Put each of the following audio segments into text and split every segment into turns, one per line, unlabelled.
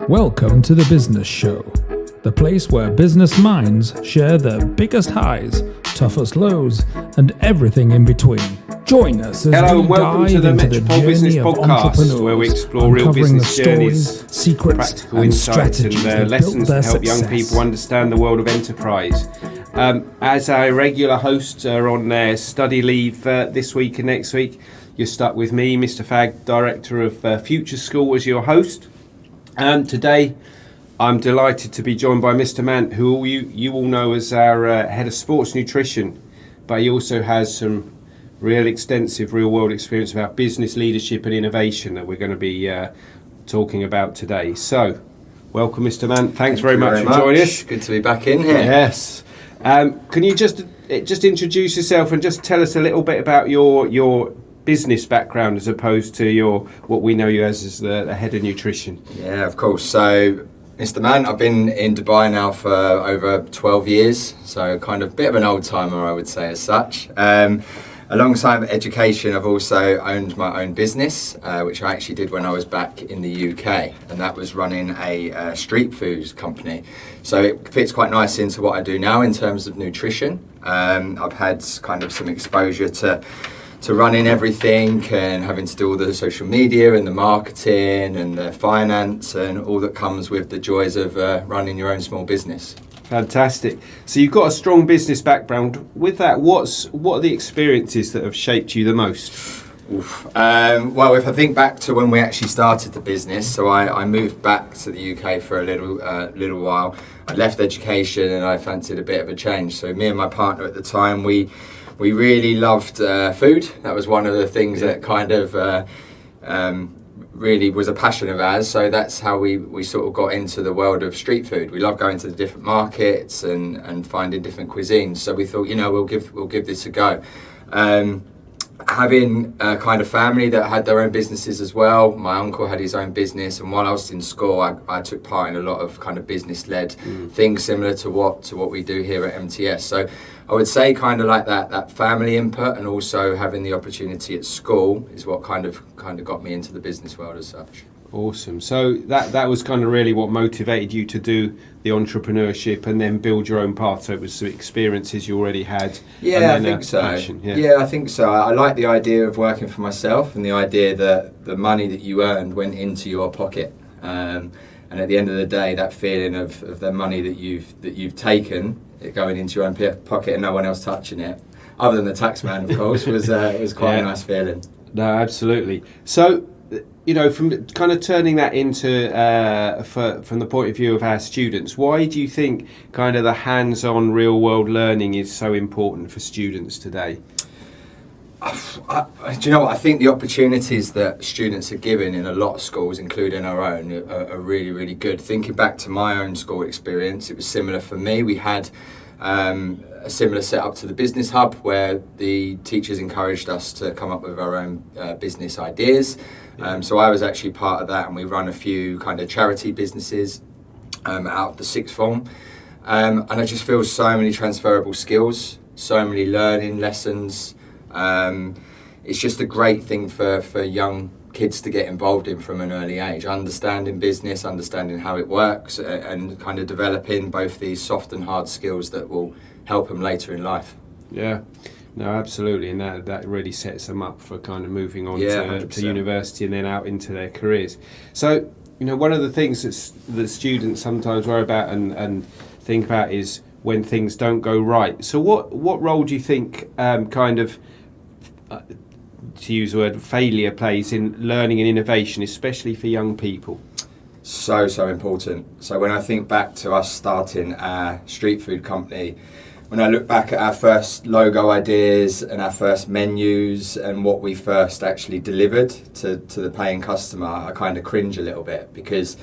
Welcome to The Business Show, the place where business minds share their biggest highs, toughest lows, and everything in between. Join us as
Hello
we
and welcome
dive
to the
into
Metropole
the
Business
journey of
Podcast,
entrepreneurs,
where we explore real
uncovering
business
the
journeys,
stories, secrets,
practical
and
insights,
strategies
and
that
lessons
built
to
their
help young
success.
people understand the world of enterprise. As our regular hosts are on their study leave this week and next week, you're stuck with me, Mr. Fagg, Director of Future School, as your host. Today, I'm delighted to be joined by Mr. Mant, who you all know as our Head of Sports Nutrition, but he also has some real extensive real-world experience about business leadership and innovation that we're going to be talking about today. So, welcome, Mr. Mant. Thanks very much for joining us.
Good to be back in here.
Yes. Can you just introduce yourself and just tell us a little bit about your business background as opposed to what we know you as the head of nutrition?
Yeah, of course. So, Mr. Mant, I've been in Dubai now for over 12 years, so kind of a bit of an old timer, I would say, as such. Alongside education, I've also owned my own business, which I actually did when I was back in the UK, and that was running a street foods company. So it fits quite nicely into what I do now in terms of nutrition. I've had kind of some exposure to running everything and having to do all the social media and the marketing and the finance and all that comes with the joys of running your own small business.
Fantastic. So you've got a strong business background. With that, what are the experiences that have shaped you the most?
Well, if I think back to when we actually started the business, so I moved back to the UK for a little while. I left education and I fancied a bit of a change. So me and my partner at the time, we really loved food. That was one of the things that kind of really was a passion of ours. So that's how we sort of got into the world of street food. We love going to the different markets and finding different cuisines. So we thought, we'll give this a go. Having a kind of family that had their own businesses as well. My uncle had his own business, and while I was in school, I took part in a lot of kind of business-led things similar to what we do here at MTS. So I would say kind of like that family input, and also having the opportunity at school is what kind of got me into the business world as such.
Awesome. So that was kind of really what motivated you to do the entrepreneurship and then build your own path. So it was some experiences you already had.
Yeah, I think so.
Passion.
Yeah, I think so. I like the idea of working for myself and the idea that the money that you earned went into your pocket. And at the end of the day, that feeling of the money that you've taken, it going into your own pocket and no one else touching it, other than the tax man, of course, was quite a nice feeling.
No, absolutely. So, from kind of turning that into, from the point of view of our students, why do you think kind of the hands-on real-world learning is so important for students today?
Do you know what? I think the opportunities that students are given in a lot of schools, including our own, are really, really good. Thinking back to my own school experience, it was similar for me. We had a similar setup to the Business Hub, where the teachers encouraged us to come up with our own business ideas. So I was actually part of that, and we run a few kind of charity businesses out of the sixth form. And I just feel so many transferable skills, so many learning lessons. It's just a great thing for young kids to get involved in from an early age, understanding business, understanding how it works, and kind of developing both these soft and hard skills that will help them later in life.
Yeah. No, absolutely, and that really sets them up for kind of moving on to university and then out into their careers. So, one of the things that students sometimes worry about and think about is when things don't go right. So, what role do you think to use the word failure plays in learning and innovation, especially for young people?
So important. So when I think back to us starting our street food company, when I look back at our first logo ideas and our first menus and what we first actually delivered to the paying customer, I kind of cringe a little bit because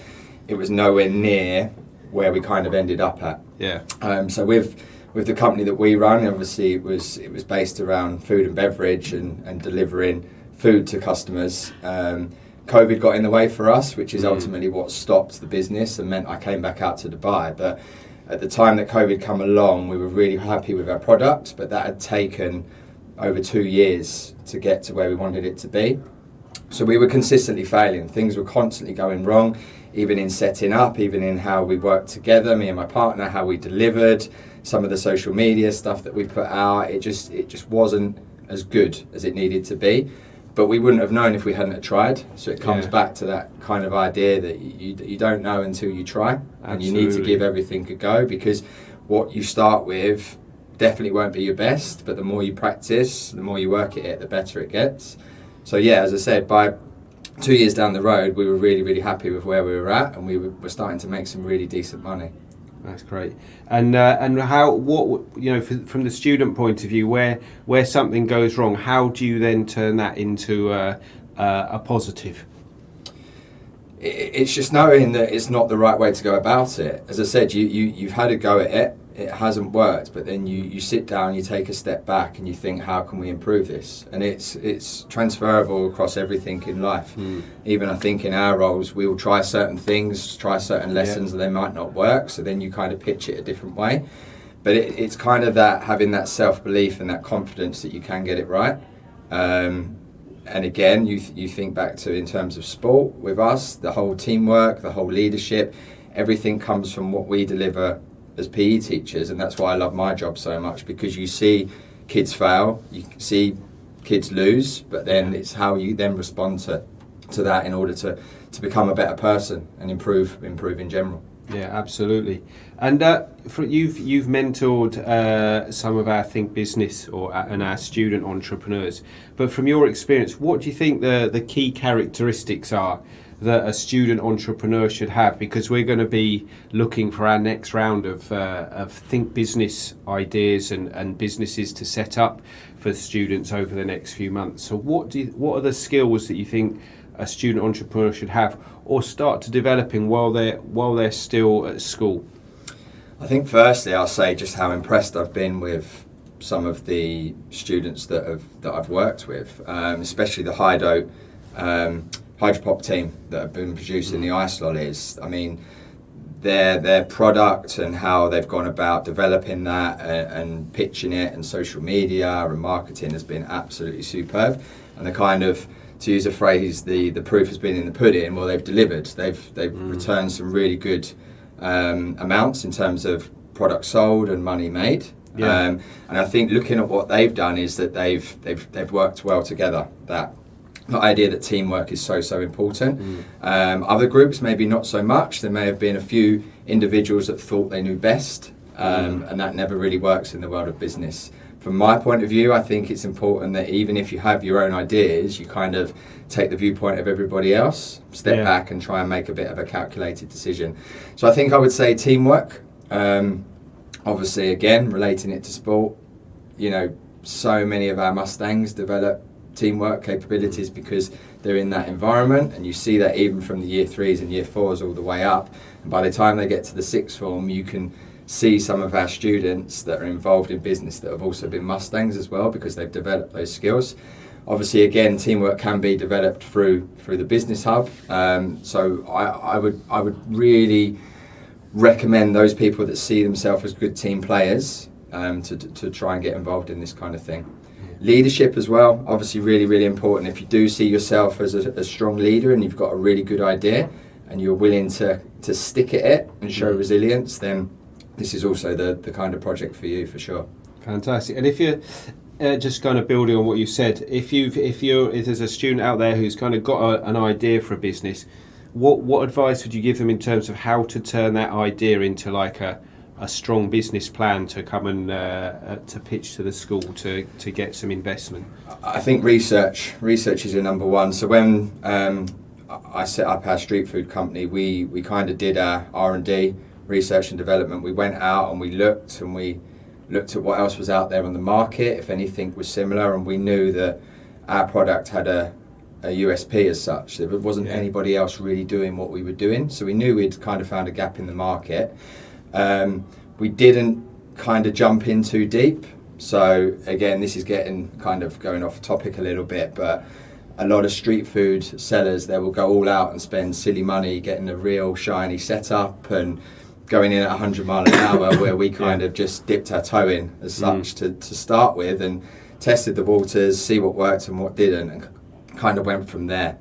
it was nowhere near where we kind of ended up at.
Yeah.
So with the company that we run, obviously it was based around food and beverage and delivering food to customers. COVID got in the way for us, which is ultimately what stopped the business and meant I came back out to Dubai. But at the time that COVID came along, we were really happy with our product, but that had taken over 2 years to get to where we wanted it to be. So we were consistently failing. Things were constantly going wrong. even in setting up, even in how we worked together, me and my partner, how we delivered, some of the social media stuff that we put out, it just wasn't as good as it needed to be. But we wouldn't have known if we hadn't tried. So it comes back to that kind of idea that you don't know until you try. And you need to give everything a go, because what you start with definitely won't be your best, but the more you practice, the more you work at it, the better it gets. So yeah, as I said, by 2 years down the road, we were really, really happy with where we were at, and we were starting to make some really decent money.
That's great. And how, what, you know, from the student point of view, where something goes wrong, how do you then turn that into a positive?
It's just knowing that it's not the right way to go about it. As I said, you've had a go at it, it hasn't worked, but then you sit down, you take a step back, and you think, how can we improve this? And it's transferable across everything in life. Even I think in our roles, we will try certain things, try certain lessons, and they might not work, so then you kind of pitch it a different way. But it's kind of that, having that self-belief and that confidence that you can get it right. And again, you think back to, in terms of sport with us, the whole teamwork, the whole leadership, everything comes from what we deliver as PE teachers, and that's why I love my job so much, because you see kids fail, you see kids lose, but then it's how you then respond to that in order to become a better person and improve in general.
Yeah, absolutely. And you've mentored some of our Think Business and our student entrepreneurs, but from your experience, what do you think the key characteristics are that a student entrepreneur should have? Because we're going to be looking for our next round of Think Business ideas and businesses to set up for students over the next few months. So what are the skills that you think a student entrepreneur should have, or start to developing while they're still at school?
I think firstly, I'll say just how impressed I've been with some of the students that I've worked with, especially the Hydropop team that have been producing the ice lollies. I mean, their product and how they've gone about developing that and pitching it, and social media and marketing has been absolutely superb. And the kind of, to use a phrase, the proof has been in the pudding. Well, they've delivered. They've returned some really good amounts in terms of product sold and money made. Yeah. And I think looking at what they've done is that they've worked well together. The idea that teamwork is so important. Other groups maybe not so much. There may have been a few individuals that thought they knew best, and that never really works in the world of business. From my point of view, I think it's important that even if you have your own ideas, you kind of take the viewpoint of everybody else, step back and try and make a bit of a calculated decision. So I think I would say teamwork. Obviously, again, relating it to sport, you know, so many of our Mustangs develop teamwork capabilities because they're in that environment, and you see that even from the year 3s and year 4s all the way up, and by the time they get to the 6th form, you can see some of our students that are involved in business that have also been Mustangs as well, because they've developed those skills. Obviously, again, teamwork can be developed through the business hub, so I would really recommend those people that see themselves as good team players to try and get involved in this kind of thing. Leadership as well, obviously really important. If you do see yourself as a strong leader and you've got a really good idea and you're willing to stick at it and show resilience, then this is also the kind of project for you, for sure.
Fantastic. And if you're just kind of building on what you said, if there's a student out there who's kind of got an idea for a business, what advice would you give them in terms of how to turn that idea into like a strong business plan to come and to pitch to the school to get some investment?
I think research is your number one. So when I set up our street food company, we kind of did our R&D, research and development. We went out and we looked at what else was out there on the market, if anything was similar, and we knew that our product had a USP as such. There wasn't anybody else really doing what we were doing, so we knew we'd kind of found a gap in the market. We didn't kind of jump in too deep. So again, this is getting kind of going off topic a little bit, but a lot of street food sellers, they will go all out and spend silly money getting a real shiny setup and going in at 100 miles an hour, where we kind of just dipped our toe in as such to start with and tested the waters, see what worked and what didn't, and kind of went from there.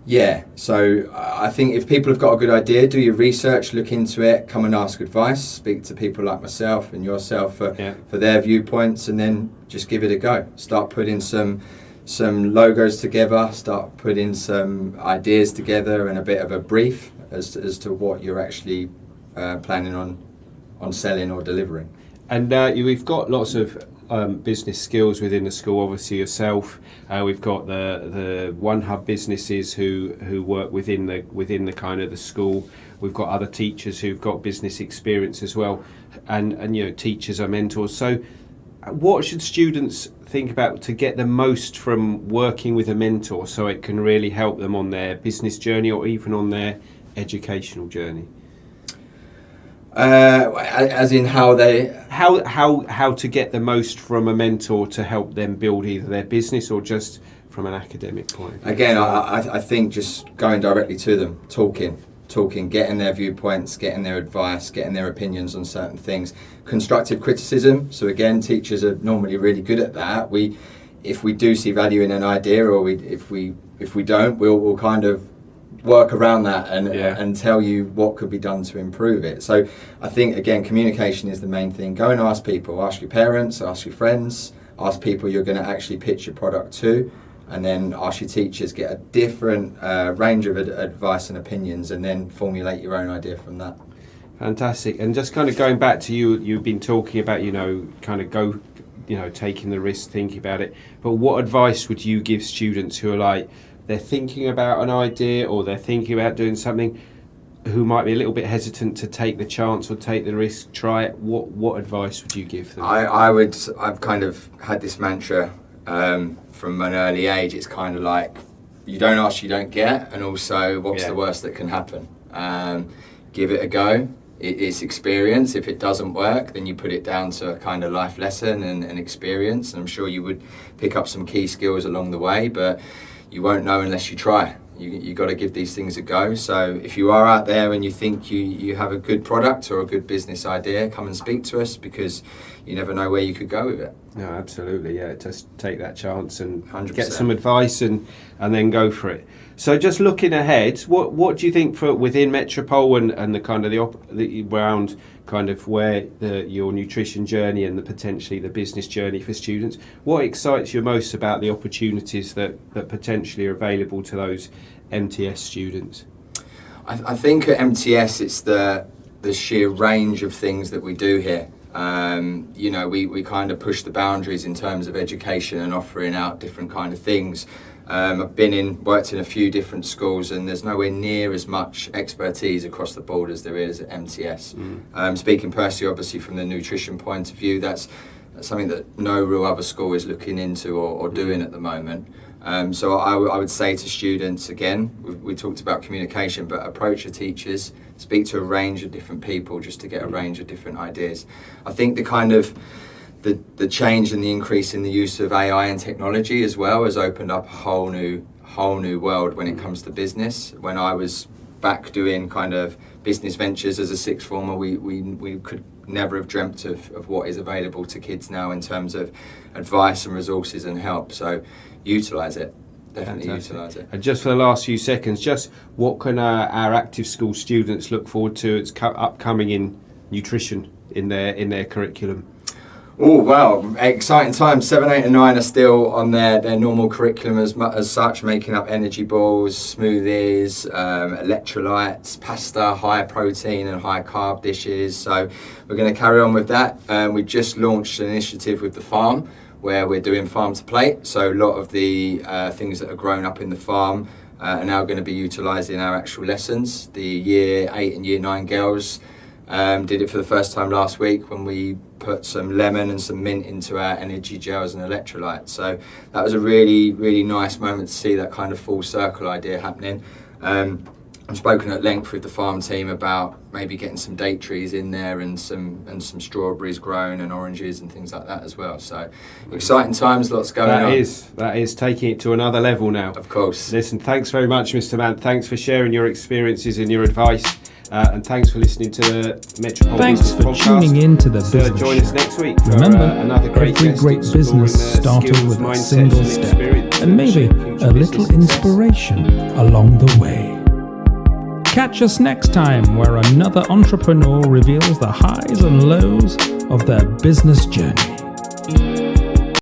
Yeah, so I think if people have got a good idea, do your research, look into it, come and ask advice, speak to people like myself and yourself for their viewpoints, and then just give it a go. Start putting some logos together, start putting some ideas together and a bit of a brief as to what you're actually planning on selling or delivering.
And we've got lots of business skills within the school. Obviously yourself, we've got the One Hub businesses who work within the kind of the school. We've got other teachers who've got business experience as well, and you know, teachers are mentors. So what should students think about to get the most from working with a mentor, so it can really help them on their business journey or even on their educational journey?
As in how
to get the most from a mentor to help them build either their business or just from an academic point of view?
Again, I think just going directly to them, talking, getting their viewpoints, getting their advice, getting their opinions on certain things. Constructive criticism. So again, teachers are normally really good at that. If we do see value in an idea, or if we don't, we'll kind of work around that and tell you what could be done to improve it. So I think, again, communication is the main thing. Go and ask people, ask your parents, ask your friends, ask people you're going to actually pitch your product to, and then ask your teachers, get a different range of advice and opinions, and then formulate your own idea from that.
Fantastic. And just kind of going back to you've been talking about, taking the risk, thinking about it, but what advice would you give students who are like, they're thinking about an idea or they're thinking about doing something, who might be a little bit hesitant to take the chance or take the risk, try it? What advice would you give them?
I've kind of had this mantra from an early age. It's kind of like, you don't ask, you don't get, and also what's the worst that can happen? Give it a go. It's experience. If it doesn't work, then you put it down to a kind of life lesson and experience, and I'm sure you would pick up some key skills along the way, but you won't know unless you try. You got to give these things a go. So if you are out there and you think you have a good product or a good business idea, come and speak to us, because you never know where you could go with it.
No, absolutely, yeah. Just take that chance and
100%.
Get some advice and then go for it. So just looking ahead, what do you think for within Metropole and the kind of the around kind of where your nutrition journey and potentially the business journey for students, what excites you most about the opportunities that potentially are available to those MTS students?
I think at MTS it's the sheer range of things that we do here. We kind of push the boundaries in terms of education and offering out different kind of things. I've worked in a few different schools, and there's nowhere near as much expertise across the board as there is at MTS. Speaking personally, obviously from the nutrition point of view, that's something that no real other school is looking into or doing at the moment. So I would say to students, again, we talked about communication, but approach your teachers, speak to a range of different people just to get a range of different ideas. I think the kind of the change and the increase in the use of AI and technology as well has opened up a whole new world when it comes to business. When I was back doing kind of business ventures as a sixth former, we could never have dreamt of what is available to kids now in terms of advice and resources and help. So utilise it. Definitely utilise it.
And just for the last few seconds, just what can our active school students look forward to? It's upcoming in nutrition in their curriculum.
Oh, wow, exciting times. 7, 8 and 9 are still on their normal curriculum as such, making up energy balls, smoothies, electrolytes, pasta, high protein and high carb dishes. So we're going to carry on with that. We just launched an initiative with the farm where we're doing farm to plate. So a lot of the things that are grown up in the farm are now going to be utilised in our actual lessons. The Year 8 and Year 9 girls did it for the first time last week when we put some lemon and some mint into our energy gels and electrolytes. So that was a really, really nice moment to see that kind of full circle idea happening. I've spoken at length with the farm team about maybe getting some date trees in there and some strawberries grown and oranges and things like that as well. So exciting times, lots going on.
That is taking it to another level now.
Of course.
Listen, thanks very much, Mr. Mann. Thanks for sharing your experiences and your advice. And thanks for listening to the Metropole
Thanks
Business
for
Podcast.
tuning in to the Business
Join
Show.
us next week for
Remember,
another great
every
guest
great
exploring
business started
skills,
with a
mindsets
single
and
step.
experience.
and maybe a little inspiration along the way. Catch us next time where another entrepreneur reveals the highs and lows of their business journey.